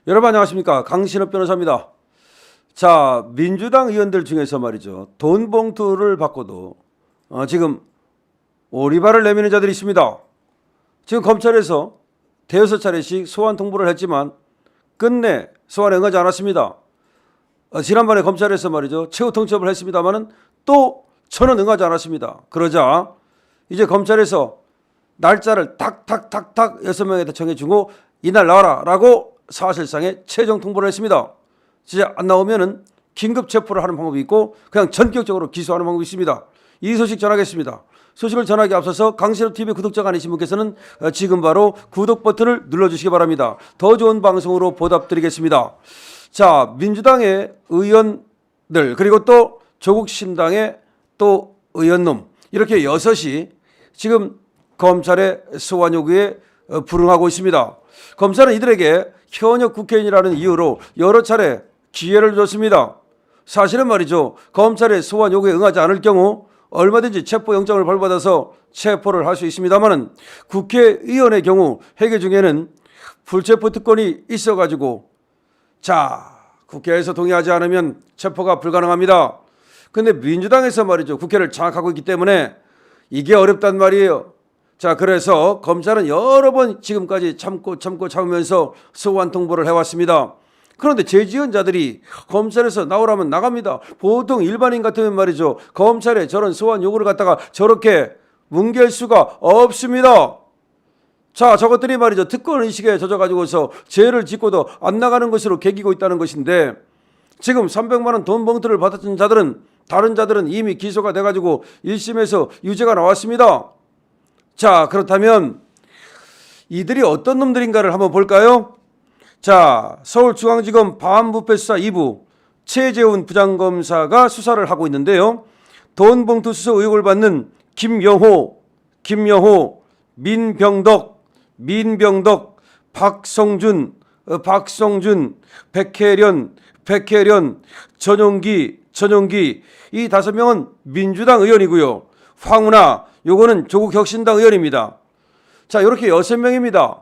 여러분 안녕하십니까, 강신업 변호사입니다. 자, 민주당 의원들 중에서 말이죠, 돈 봉투를 받고도 지금 오리발을 내미는 자들이 있습니다. 지금 검찰에서 대여섯 차례씩 소환 통보를 했지만 끝내 소환에 응하지 않았습니다. 지난번에 검찰에서 말이죠, 최후 통첩을 했습니다마는 또 저는 응하지 않았습니다. 그러자 이제 검찰에서 날짜를 탁탁탁탁 6명에다 정해주고 이날 나와라 라고 사실상의 최종 통보를 했습니다. 진짜 안 나오면은 긴급 체포를 하는 방법이 있고 그냥 전격적으로 기소하는 방법이 있습니다. 이 소식 전하겠습니다. 소식을 전하기 앞서서 강신업TV 구독자가 아니신 분께서는 지금 바로 구독 버튼을 눌러주시기 바랍니다. 더 좋은 방송으로 보답드리겠습니다. 자, 민주당의 의원들 그리고 또 조국신당의 또 의원놈 이렇게 6이 지금 검찰의 소환 요구에 불응하고 있습니다. 검찰은 이들에게 현역 국회의원이라는 이유로 여러 차례 기회를 줬습니다. 사실은 말이죠, 검찰의 소환 요구에 응하지 않을 경우 얼마든지 체포영장을 발부받아서 체포를 할 수 있습니다만 국회의원의 경우 회계 중에는 불체포 특권이 있어가지고 자, 국회에서 동의하지 않으면 체포가 불가능합니다. 근데 민주당에서 말이죠, 국회를 장악하고 있기 때문에 이게 어렵단 말이에요. 자, 그래서 검찰은 여러 번 지금까지 참으면서 소환 통보를 해왔습니다. 그런데 죄지은 자들이 검찰에서 나오라면 나갑니다. 보통 일반인 같으면 말이죠, 검찰에 저런 소환 요구를 갖다가 저렇게 뭉갤 수가 없습니다. 자, 저것들이 말이죠, 특권의식에 젖어가지고서 죄를 짓고도 안 나가는 것으로 개기고 있다는 것인데 지금 300만 원 돈 봉투를 받았던 자들은 다른 자들은 이미 기소가 돼가지고 1심에서 유죄가 나왔습니다. 자, 그렇다면 이들이 어떤 놈들인가를 한번 볼까요? 자, 서울중앙지검 반부패수사 2부 최재훈 부장검사가 수사를 하고 있는데요. 돈봉투 수수 의혹을 받는 김영호, 민병덕, 박성준, 백혜련, 전용기 이 5명은 민주당 의원이고요. 황운하 요거는 조국혁신당 의원입니다. 자, 이렇게 6명입니다.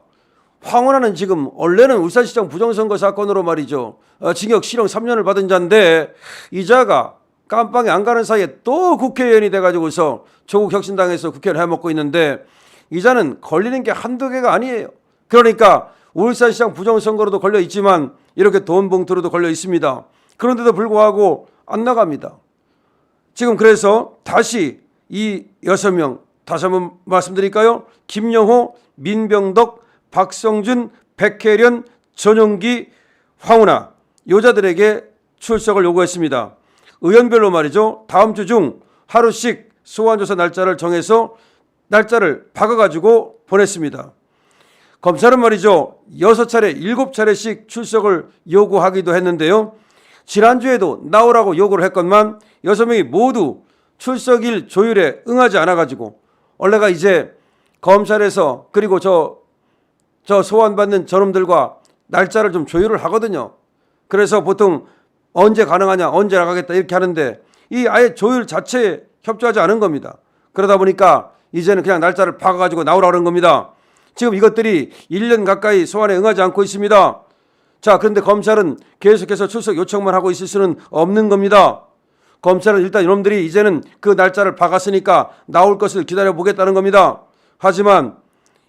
황운하는 지금 원래는 울산시장 부정선거 사건으로 말이죠, 징역 실형 3년을 받은 자인데 이 자가 깜빵에 안 가는 사이에 또 국회의원이 돼가지고서 조국혁신당에서 국회를 해먹고 있는데 이 자는 걸리는 게 한두 개가 아니에요. 그러니까 울산시장 부정선거로도 걸려 있지만 이렇게 돈 봉투로도 걸려 있습니다. 그런데도 불구하고 안 나갑니다. 지금 그래서 다시 이 6명 다시 한번 말씀드릴까요? 김영호, 민병덕, 박성준, 백혜련, 전용기, 황운하 여자들에게 출석을 요구했습니다. 의원별로 말이죠, 다음 주 중 하루씩 소환조사 날짜를 정해서 날짜를 박아가지고 보냈습니다. 검찰은 말이죠, 6차례, 7차례씩 출석을 요구하기도 했는데요. 지난주에도 나오라고 요구를 했건만 6명이 모두 출석일 조율에 응하지 않아가지고 원래가 이제 검찰에서 그리고 저 소환받는 저놈들과 날짜를 좀 조율을 하거든요. 그래서 보통 언제 가능하냐, 언제 나가겠다 이렇게 하는데 이 아예 조율 자체에 협조하지 않은 겁니다. 그러다 보니까 이제는 그냥 날짜를 박아가지고 나오라 그런 겁니다. 지금 이것들이 1년 가까이 소환에 응하지 않고 있습니다. 자, 그런데 검찰은 계속해서 출석 요청만 하고 있을 수는 없는 겁니다. 검찰은 일단 이놈들이 이제는 그 날짜를 박았으니까 나올 것을 기다려보겠다는 겁니다. 하지만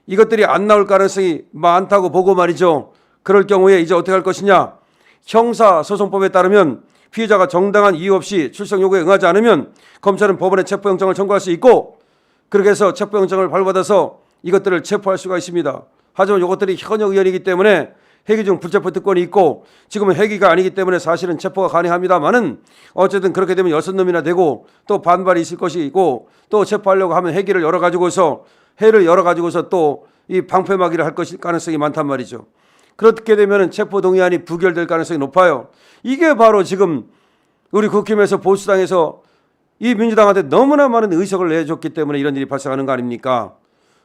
이것들이 안 나올 가능성이 많다고 보고 말이죠. 그럴 경우에 이제 어떻게 할 것이냐. 형사소송법에 따르면 피의자가 정당한 이유 없이 출석 요구에 응하지 않으면 검찰은 법원에 체포영장을 청구할 수 있고 그렇게 해서 체포영장을 발부받아서 이것들을 체포할 수가 있습니다. 하지만 이것들이 현역 의원이기 때문에 회기 중 불체포 특권이 있고 지금은 회기가 아니기 때문에 사실은 체포가 가능합니다만은 어쨌든 그렇게 되면 6놈이나 되고 또 반발이 있을 것이고 또 체포하려고 하면 회기를 열어가지고서 또 이 방패막이를 할 것일 가능성이 많단 말이죠. 그렇게 되면 체포 동의안이 부결될 가능성이 높아요. 이게 바로 지금 우리 국힘에서 보수당에서 이 민주당한테 너무나 많은 의석을 내줬기 때문에 이런 일이 발생하는 거 아닙니까?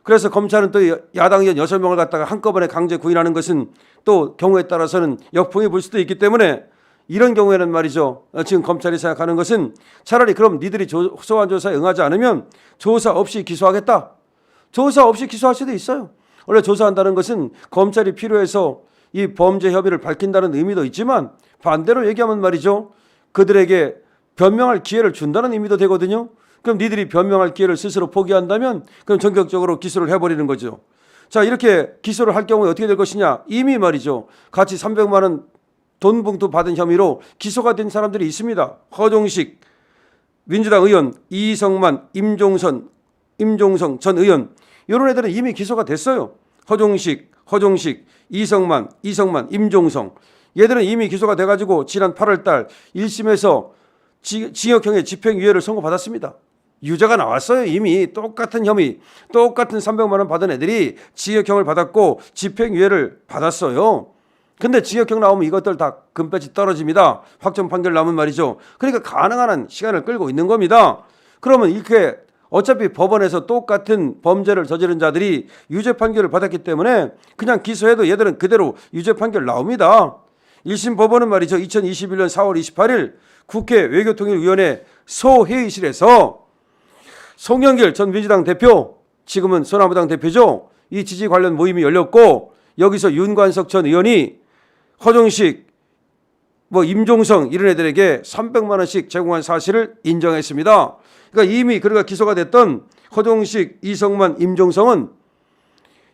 그래서 검찰은 또 야당 의원 6명을 갖다가 한꺼번에 강제 구인하는 것은 또 경우에 따라서는 역풍이 불 수도 있기 때문에 이런 경우에는 말이죠, 지금 검찰이 생각하는 것은 차라리 그럼 니들이 소환 조사에 응하지 않으면 조사 없이 기소하겠다. 조사 없이 기소할 수도 있어요. 원래 조사한다는 것은 검찰이 필요해서 이 범죄 혐의를 밝힌다는 의미도 있지만 반대로 얘기하면 말이죠. 그들에게 변명할 기회를 준다는 의미도 되거든요. 그럼 니들이 변명할 기회를 스스로 포기한다면 그럼 전격적으로 기소를 해버리는 거죠. 자, 이렇게 기소를 할 경우에 어떻게 될 것이냐. 이미 말이죠. 같이 300만 원 돈 봉투 받은 혐의로 기소가 된 사람들이 있습니다. 허종식 민주당 의원, 이성만, 임종성 전 의원, 이런 애들은 이미 기소가 됐어요. 허종식, 이성만, 임종성. 얘들은 이미 기소가 돼가지고 지난 8월 달 1심에서 징역형의 집행유예를 선고받았습니다. 유죄가 나왔어요. 이미 똑같은 혐의, 똑같은 300만 원 받은 애들이 징역형을 받았고 집행유예를 받았어요. 근데 징역형 나오면 이것들 다 금배지 떨어집니다. 확정 판결 나오면 말이죠. 그러니까 가능한 한 시간을 끌고 있는 겁니다. 그러면 이렇게 어차피 법원에서 똑같은 범죄를 저지른 자들이 유죄 판결을 받았기 때문에 그냥 기소해도 얘들은 그대로 유죄 판결 나옵니다. 1심 법원은 말이죠. 2021년 4월 28일 국회 외교통일위원회 소회의실에서 송영길 전 민주당 대표, 지금은 소나무당 대표죠. 이 지지 관련 모임이 열렸고 여기서 윤관석 전 의원이 허종식, 임종성 이런 애들에게 300만 원씩 제공한 사실을 인정했습니다. 그러니까 이미 그가 기소가 됐던 허종식, 이성만, 임종성은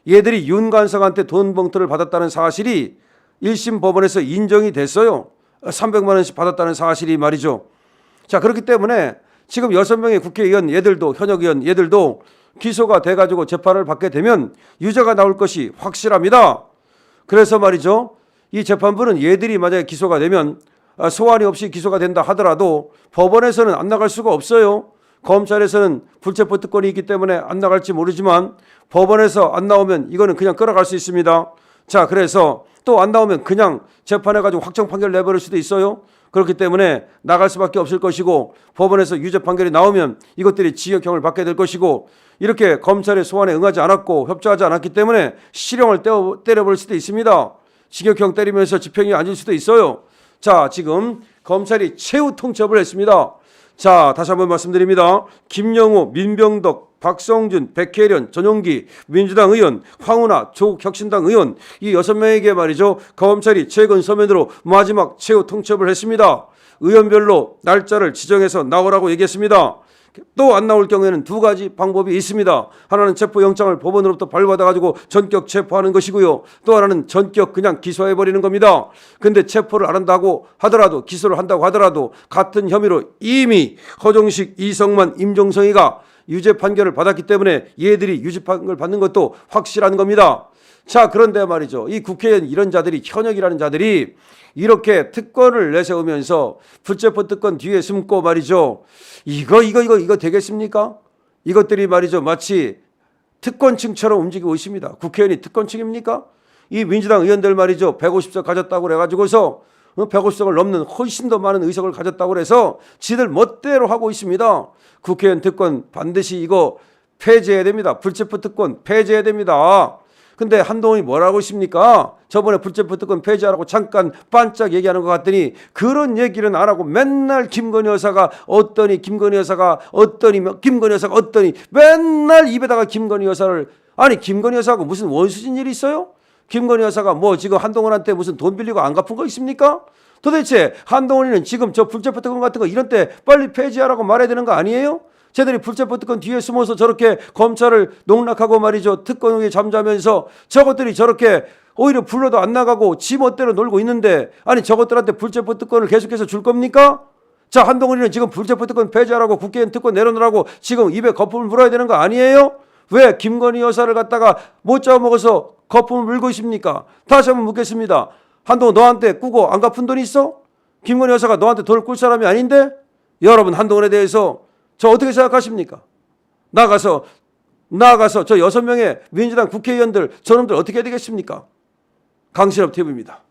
얘들이 윤관석한테 돈 봉투를 받았다는 사실이 1심 법원에서 인정이 됐어요. 300만 원씩 받았다는 사실이 말이죠. 자, 그렇기 때문에 지금 6명의 국회의원 얘들도, 현역 의원 얘들도 기소가 돼가지고 재판을 받게 되면 유죄가 나올 것이 확실합니다. 그래서 말이죠. 이 재판부는 얘들이 만약에 기소가 되면 소환이 없이 기소가 된다 하더라도 법원에서는 안 나갈 수가 없어요. 검찰에서는 불체포 특권이 있기 때문에 안 나갈지 모르지만 법원에서 안 나오면 이거는 그냥 끌어갈 수 있습니다. 자, 그래서 또 안 나오면 그냥 재판해가지고 확정 판결 내버릴 수도 있어요. 그렇기 때문에 나갈 수밖에 없을 것이고 법원에서 유죄 판결이 나오면 이것들이 징역형을 받게 될 것이고 이렇게 검찰의 소환에 응하지 않았고 협조하지 않았기 때문에 실형을 때려버릴 수도 있습니다. 징역형 때리면서 집행유예 앉을 수도 있어요. 자, 지금 검찰이 최후 통첩을 했습니다. 자, 다시 한번 말씀드립니다. 김영호, 민병덕, 박성준, 백혜련, 전용기, 민주당 의원, 황운하, 조국 혁신당 의원 이 6명에게 말이죠. 검찰이 최근 서면으로 마지막 최후 통첩을 했습니다. 의원별로 날짜를 지정해서 나오라고 얘기했습니다. 또 안 나올 경우에는 두 가지 방법이 있습니다. 하나는 체포영장을 법원으로부터 발부받아가지고 전격 체포하는 것이고요. 또 하나는 전격 그냥 기소해버리는 겁니다. 근데 체포를 안 한다고 하더라도 기소를 한다고 하더라도 같은 혐의로 이미 허종식, 이성만, 임종성이가 유죄 판결을 받았기 때문에 얘들이 유죄 판결을 받는 것도 확실한 겁니다. 자, 그런데 말이죠. 이 국회의원 이런 자들이, 현역이라는 자들이 이렇게 특권을 내세우면서 불체포 특권 뒤에 숨고 말이죠. 이거 되겠습니까? 이것들이 말이죠. 마치 특권층처럼 움직이고 있습니다. 국회의원이 특권층입니까? 이 민주당 의원들 말이죠. 150석 가졌다고 그래가지고서 150석을 넘는 훨씬 더 많은 의석을 가졌다고 그래서 지들 멋대로 하고 있습니다. 국회의원 특권 반드시 이거 폐지해야 됩니다. 불체포 특권 폐지해야 됩니다. 근데 한동훈이 뭐라고 있습니까? 저번에 불체포 특권 폐지하라고 잠깐 반짝 얘기하는 것 같더니 그런 얘기는 안 하고 맨날 김건희 여사가 어떠니 맨날 입에다가 김건희 여사를, 아니 김건희 여사하고 무슨 원수진 일이 있어요? 김건희 여사가 뭐 지금 한동훈한테 무슨 돈 빌리고 안 갚은 거 있습니까? 도대체 한동훈이는 지금 저 불체포 특권 같은 거 이런 때 빨리 폐지하라고 말해야 되는 거 아니에요? 쟤들이 불체포 특권 뒤에 숨어서 저렇게 검찰을 농락하고 말이죠. 특권 위에 잠자면서 저것들이 저렇게 오히려 불러도 안 나가고 지 멋대로 놀고 있는데, 아니 저것들한테 불체포 특권을 계속해서 줄 겁니까? 자, 한동훈이는 지금 불체포 특권 폐지하라고 국회의원 특권 내려놓으라고 지금 입에 거품을 물어야 되는 거 아니에요? 왜 김건희 여사를 갖다가 못 잡아먹어서 거품을 물고 있습니까? 다시 한번 묻겠습니다. 한동훈 너한테 꾸고 안 갚은 돈 있어? 김건희 여사가 너한테 돈을 꿀 사람이 아닌데? 여러분 한동훈에 대해서 저 어떻게 생각하십니까? 나가서 저 6명의 민주당 국회의원들 저놈들 어떻게 해야 되겠습니까? 강신업 TV입니다.